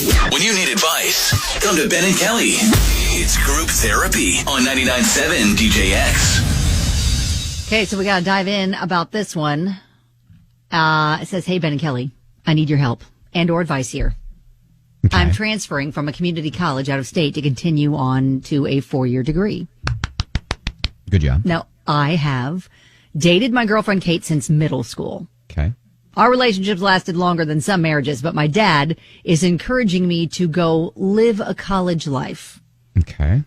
When you need advice, come to Ben and Kelly. It's Group Therapy on 99.7 DJX. Okay, so we got to dive in about this one. It says, hey, Ben and Kelly, I need your help and or advice here. Okay. I'm transferring from a community college out of state to continue on to a 4-year degree. Good job. Now, I have dated my girlfriend Kate since middle school. Okay. Our relationships lasted longer than some marriages, but my dad is encouraging me to go live a college life. Okay.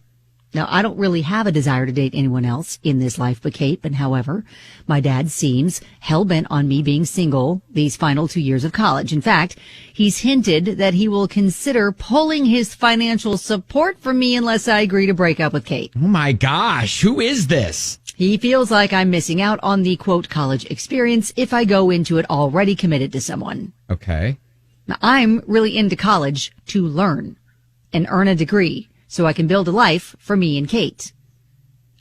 Now, I don't really have a desire to date anyone else in this life but Kate, but however, my dad seems hell-bent on me being single these final 2 years of college. In fact, he's hinted that he will consider pulling his financial support from me unless I agree to break up with Kate. Oh my gosh, who is this? He feels like I'm missing out on the, quote, college experience if I go into it already committed to someone. Okay. Now, I'm really into college to learn and earn a degree so I can build a life for me and Kate.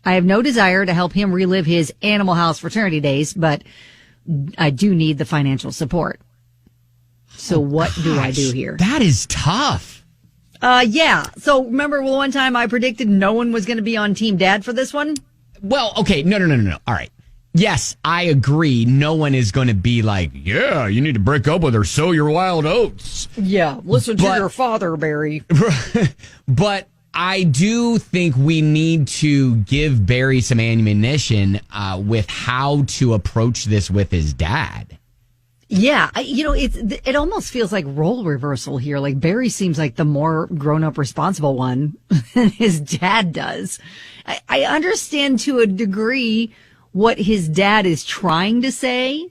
I have no desire to help him relive his Animal House fraternity days, but I do need the financial support. So what do I do here? That is tough. Yeah. So remember one time I predicted no one was going to be on Team Dad for this one? Well, okay. No. All right. Yes, I agree. No one is going to be like, yeah, you need to break up with her, sow your wild oats. Yeah. Listen to your father, Barry. But I do think we need to give Barry some ammunition with how to approach this with his dad. Yeah, it almost feels like role reversal here. Like Barry seems like the more grown-up responsible one than his dad does. I understand to a degree what his dad is trying to say.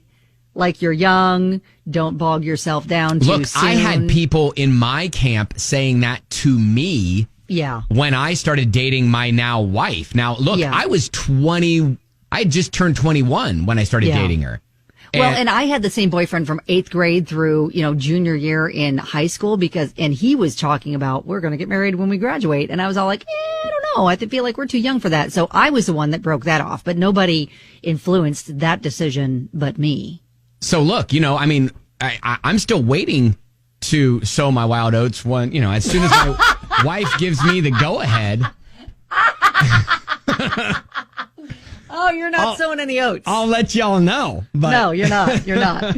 Like, you're young, don't bog yourself down too Look, soon. I had people in my camp saying that to me. Yeah. When I started dating my now wife. Now, look, Yeah. I was 20. I had just turned 21 when I started dating her. Well, and I had the same boyfriend from 8th grade through, junior year in high school and he was talking about, we're going to get married when we graduate. And I was all like, I don't know. I feel like we're too young for that. So I was the one that broke that off, but nobody influenced that decision but me. So look, I'm still waiting to sow my wild oats when, as soon as my wife gives me the go ahead. Oh, you're not sowing any oats. I'll let y'all know. But. No, you're not. You're not.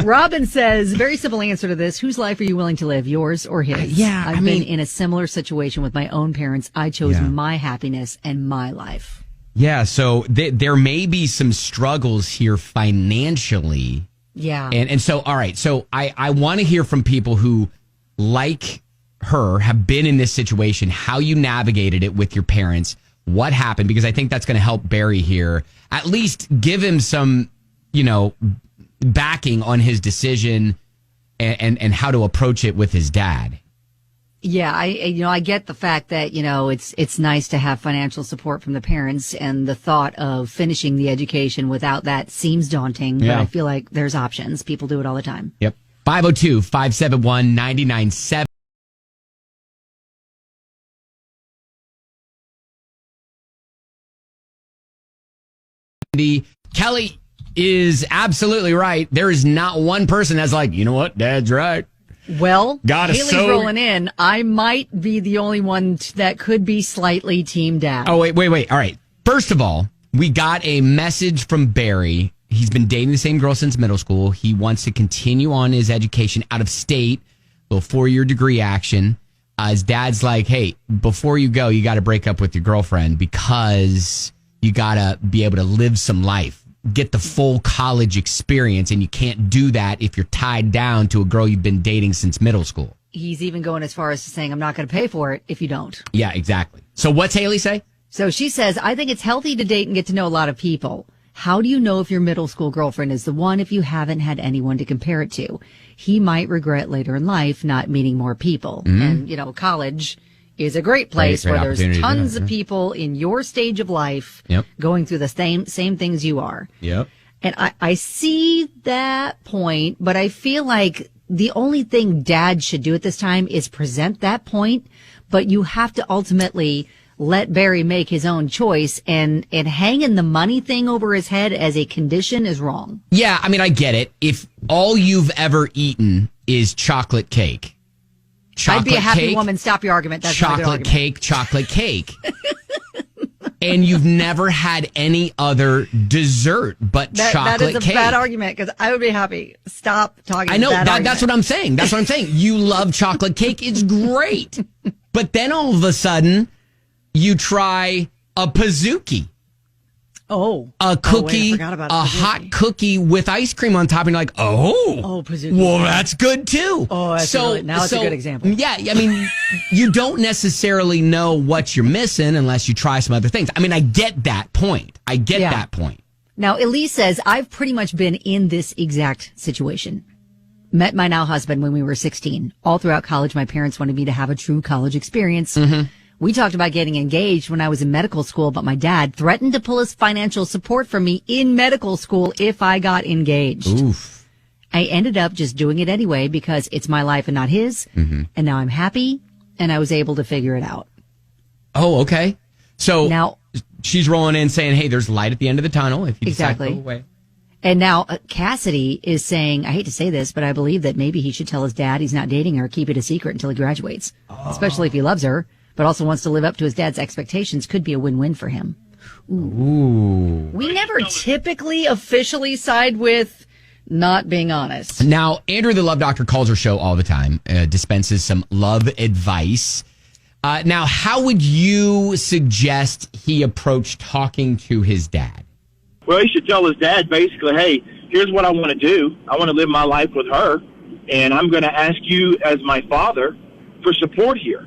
Robin says, very simple answer to this. Whose life are you willing to live, yours or his? Yeah, I've been in a similar situation with my own parents. I chose my happiness and my life. Yeah, so there may be some struggles here financially. Yeah. And so, all right, so I want to hear from people who, like her, have been in this situation, how you navigated it with your parents. What happened? Because I think that's going to help Barry here. At least give him some, backing on his decision and how to approach it with his dad. Yeah, I get the fact that, it's nice to have financial support from the parents, and the thought of finishing the education without that seems daunting, but I feel like there's options. People do it all the time. Yep. 502-571-99.7. Kelly is absolutely right. There is not one person that's like, you know what, Dad's right. Well, Haley's rolling in. I might be the only one that could be slightly Team Dad. Oh, wait. All right. First of all, we got a message from Barry. He's been dating the same girl since middle school. He wants to continue on his education out of state, little 4-year degree action. His dad's like, hey, before you go, you got to break up with your girlfriend because you got to be able to live some life, get the full college experience, and you can't do that if you're tied down to a girl you've been dating since middle school. He's even going as far as to saying, I'm not going to pay for it if you don't. Yeah, exactly. So what's Haley say? So she says, I think it's healthy to date and get to know a lot of people. How do you know if your middle school girlfriend is the one if you haven't had anyone to compare it to? He might regret later in life not meeting more people. And, college is a great place where there's tons of people in your stage of life going through the same things you are. Yep. And I see that point, but I feel like the only thing Dad should do at this time is present that point, but you have to ultimately let Barry make his own choice, and hanging the money thing over his head as a condition is wrong. Yeah, I mean, I get it. If all you've ever eaten is chocolate cake chocolate I'd be a happy cake, woman. Stop your argument. That's not a good chocolate argument. cake, chocolate cake. And you've never had any other dessert but chocolate cake. That is a bad argument because I would be happy. Stop talking. I know that that's what I'm saying. That's what I'm saying. You love chocolate cake. It's great. But then all of a sudden, you try a Pizookie. Oh. A cookie, I forgot about a Pizookie. hot cookie with ice cream on top. And you're like, oh, Pizookie. well, that's good too. Oh, that's really, now it's a good example. Yeah, I mean, you don't necessarily know what you're missing unless you try some other things. I mean, I get that point. That point. Now, Elise says, I've pretty much been in this exact situation. Met my now husband when we were 16. All throughout college, my parents wanted me to have a true college experience. Mm-hmm. We talked about getting engaged when I was in medical school, but my dad threatened to pull his financial support from me in medical school if I got engaged. Oof. I ended up just doing it anyway because it's my life and not his. Mm-hmm. And now I'm happy and I was able to figure it out. Oh, okay. So now she's rolling in saying, hey, there's light at the end of the tunnel if you decide to go away. And now Cassidy is saying, I hate to say this, but I believe that maybe he should tell his dad he's not dating her, keep it a secret until he graduates, especially if he loves her. But also wants to live up to his dad's expectations. Could be a win-win for him. Ooh. We never typically officially side with not being honest. Now, Andrew the Love Doctor calls her show all the time, dispenses some love advice. Now, how would you suggest he approach talking to his dad? Well, he should tell his dad basically, hey, here's what I want to do. I want to live my life with her, and I'm going to ask you as my father for support here.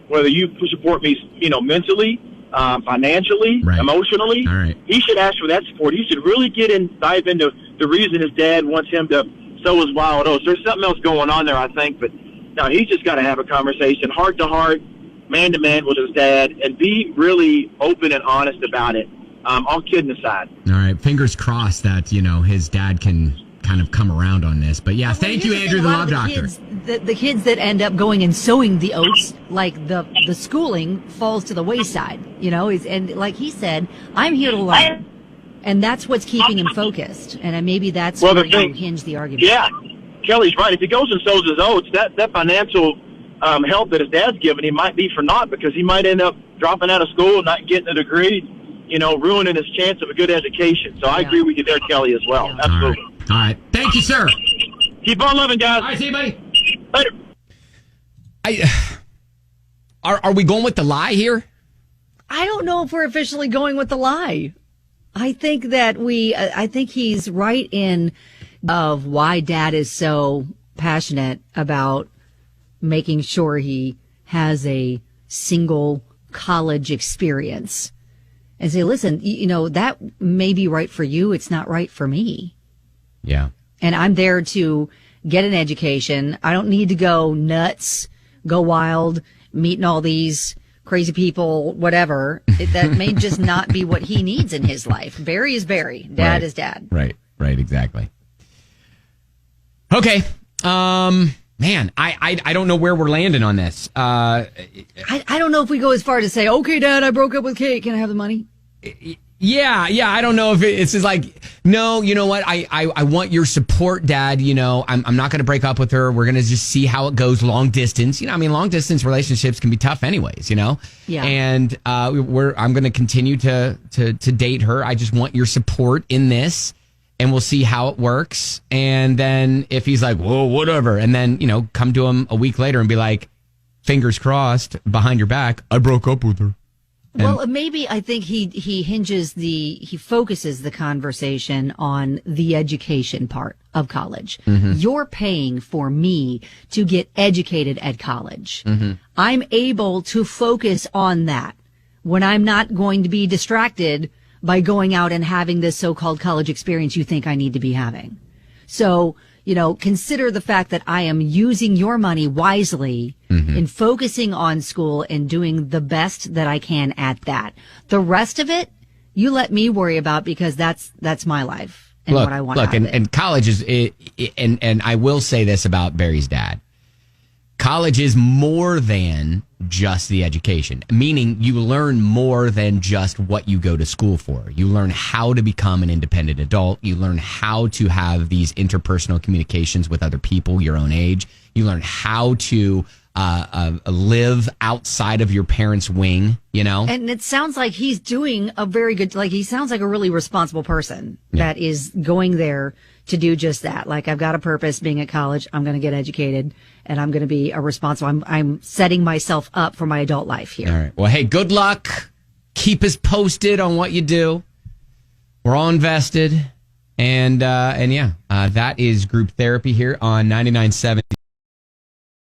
Whether you support me, mentally, financially, right, emotionally, all right, he should ask for that support. He should really dive into the reason his dad wants him to sow his wild oats. There's something else going on there, I think, but no, he's just got to have a conversation, heart to heart, man to man with his dad, and be really open and honest about it. All kidding aside. All right, fingers crossed that his dad can kind of come around on this. But yeah, thank you, Andrew the Love Doctor. The kids that end up going and sowing the oats, like the schooling falls to the wayside, and like he said, I'm here to learn. And that's what's keeping him focused. And maybe that's where you hinge the argument. Yeah, Kelly's right. If he goes and sows his oats, that financial help that his dad's giving him might be for naught because he might end up dropping out of school, not getting a degree, ruining his chance of a good education. So I agree with you there, Kelly, as well. Yeah. Absolutely. All right. Thank you, sir. Keep on loving, guys. All right, see you, buddy. Later. Are we going with the lie here? I don't know if we're officially going with the lie. I think that I think he's right in of why dad is so passionate about making sure he has a single college experience. And say, listen, that may be right for you. It's not right for me. Yeah. And I'm there to get an education. I don't need to go nuts, go wild, meeting all these crazy people, whatever. That may just not be what he needs in his life. Barry is Barry. Dad is dad. Right, exactly. Okay. Man, I don't know where we're landing on this. I don't know if we go as far to say, okay, Dad, I broke up with Kate. Can I have the money? Yeah. I don't know if it's just like, no, you know what? I want your support, Dad. I'm not going to break up with her. We're going to just see how it goes long distance. Long distance relationships can be tough anyways, Yeah. And I'm going to continue to date her. I just want your support in this. And we'll see how it works. And then if he's like, whoa, whatever. And then, come to him a week later and be like, fingers crossed, behind your back, I broke up with her. Well, maybe I think he focuses the conversation on the education part of college. Mm-hmm. You're paying for me to get educated at college. Mm-hmm. I'm able to focus on that when I'm not going to be distracted by going out and having this so-called college experience you think I need to be having. So, consider the fact that I am using your money wisely in focusing on school and doing the best that I can at that. The rest of it, you let me worry about because that's my life and what I want out of it. And college is, and I will say this about Barry's dad. College is more than just the education, meaning you learn more than just what you go to school for. You learn how to become an independent adult. You learn how to have these interpersonal communications with other people your own age. You learn how to live outside of your parents' wing, you know? And it sounds like he's doing a very good, like he sounds like a really responsible person that is going there to do just that. Like, I've got a purpose being at college. I'm going to get educated and I'm going to be a responsible. I'm setting myself up for my adult life here. All right. Well, hey, good luck. Keep us posted on what you do. We're all invested. And yeah, that is group therapy here on 99.7.